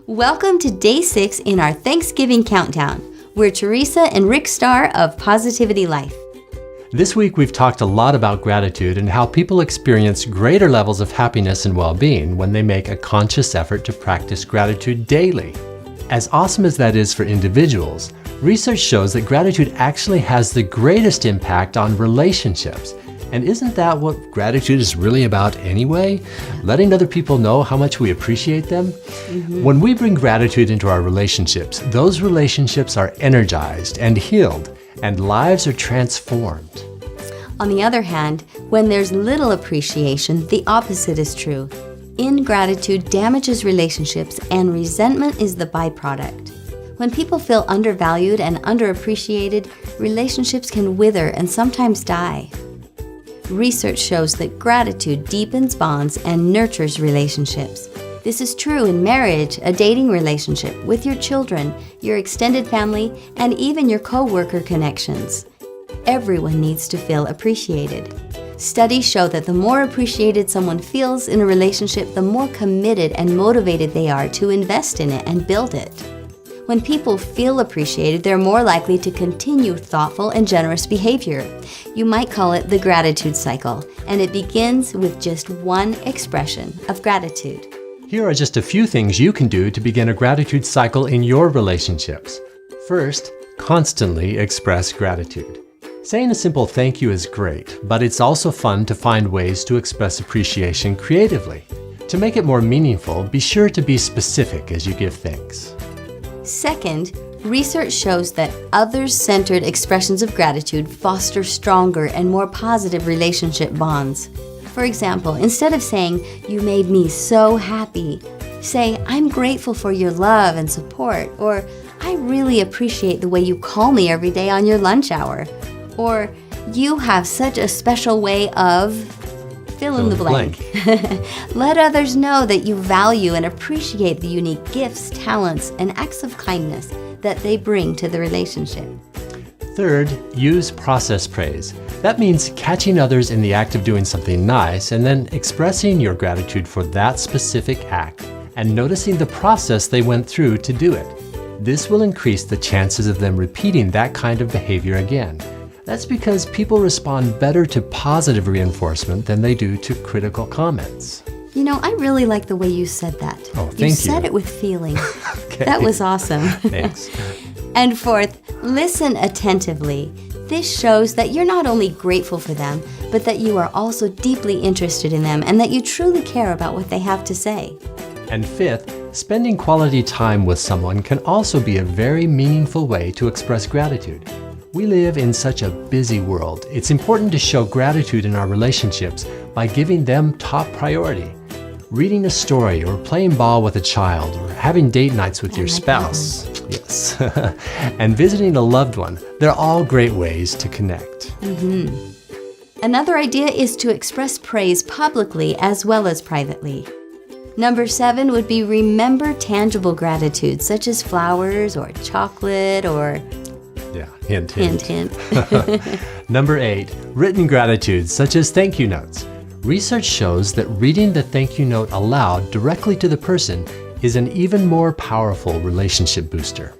Welcome to Day 6 in our Thanksgiving Countdown. We're Teresa and Rick Starr of Positivity Life. This week we've talked a lot about gratitude and how people experience greater levels of happiness and well-being when they make a conscious effort to practice gratitude daily. As awesome as that is for individuals, research shows that gratitude actually has the greatest impact on relationships. And isn't that what gratitude is really about anyway? Letting other people know how much we appreciate them? When we bring gratitude into our relationships, those relationships are energized and healed, and lives are transformed. On the other hand, when there's little appreciation, the opposite is true. Ingratitude damages relationships, and resentment is the byproduct. When people feel undervalued and underappreciated, relationships can wither and sometimes die. Research shows that gratitude deepens bonds and nurtures relationships. This is true in marriage, a dating relationship, with your children, your extended family, and even your co-worker connections. Everyone needs to feel appreciated. Studies show that the more appreciated someone feels in a relationship, the more committed and motivated they are to invest in it and build it. When people feel appreciated, they're more likely to continue thoughtful and generous behavior. You might call it the gratitude cycle, and it begins with just one expression of gratitude. Here are just a few things you can do to begin a gratitude cycle in your relationships. First, constantly express gratitude. Saying a simple thank you is great, but it's also fun to find ways to express appreciation creatively. To make it more meaningful, be sure to be specific as you give thanks. Second, research shows that others-centered expressions of gratitude foster stronger and more positive relationship bonds. For example, instead of saying, "You made me so happy," say, "I'm grateful for your love and support," or "I really appreciate the way you call me every day on your lunch hour," or "You have such a special way of..." Fill in the blank. Let others know that you value and appreciate the unique gifts, talents, and acts of kindness that they bring to the relationship. Third, use process praise. That means catching others in the act of doing something nice and then expressing your gratitude for that specific act and noticing the process they went through to do it. This will increase the chances of them repeating that kind of behavior again. That's because people respond better to positive reinforcement than they do to critical comments. You know, I really like the way you said that. Oh, thank you. You said it with feeling. Okay. That was awesome. Thanks. And fourth, listen attentively. This shows that you're not only grateful for them, but that you are also deeply interested in them and that you truly care about what they have to say. And fifth, spending quality time with someone can also be a very meaningful way to express gratitude. We live in such a busy world. It's important to show gratitude in our relationships by giving them top priority. Reading a story or playing ball with a child or having date nights with your spouse. Yes. And visiting a loved one. They're all great ways to connect. Another idea is to express praise publicly as well as privately. Number 7 would be remember tangible gratitude, such as flowers or chocolate or... Yeah, hint, hint. Hint, hint. Number 8, written gratitude, such as thank you notes. Research shows that reading the thank you note aloud directly to the person is an even more powerful relationship booster.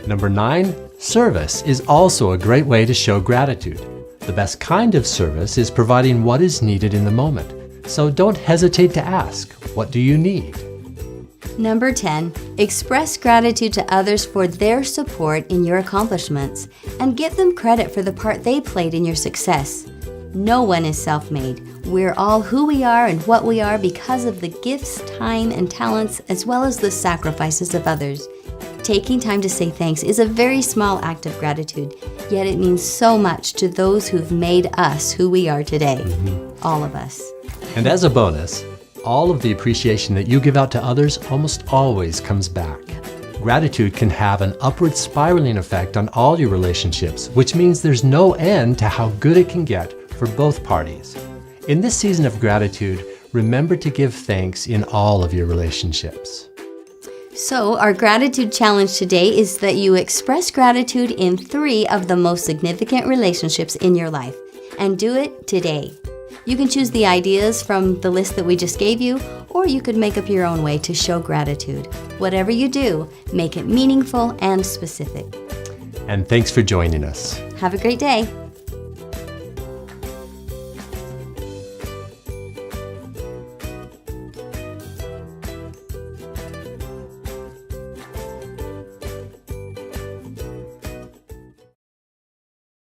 Number 9, service is also a great way to show gratitude. The best kind of service is providing what is needed in the moment. So don't hesitate to ask, what do you need? Number 10, express gratitude to others for their support in your accomplishments and give them credit for the part they played in your success. No one is self-made. We're all who we are and what we are because of the gifts, time, and talents, as well as the sacrifices of others. Taking time to say thanks is a very small act of gratitude, yet it means so much to those who've made us who we are today. All of us. And as a bonus, all of the appreciation that you give out to others almost always comes back. Gratitude can have an upward spiraling effect on all your relationships, which means there's no end to how good it can get for both parties. In this season of gratitude, remember to give thanks in all of your relationships. So, our gratitude challenge today is that you express gratitude in 3 of the most significant relationships in your life, and do it today. You can choose the ideas from the list that we just gave you, or you could make up your own way to show gratitude. Whatever you do, make it meaningful and specific. And thanks for joining us. Have a great day.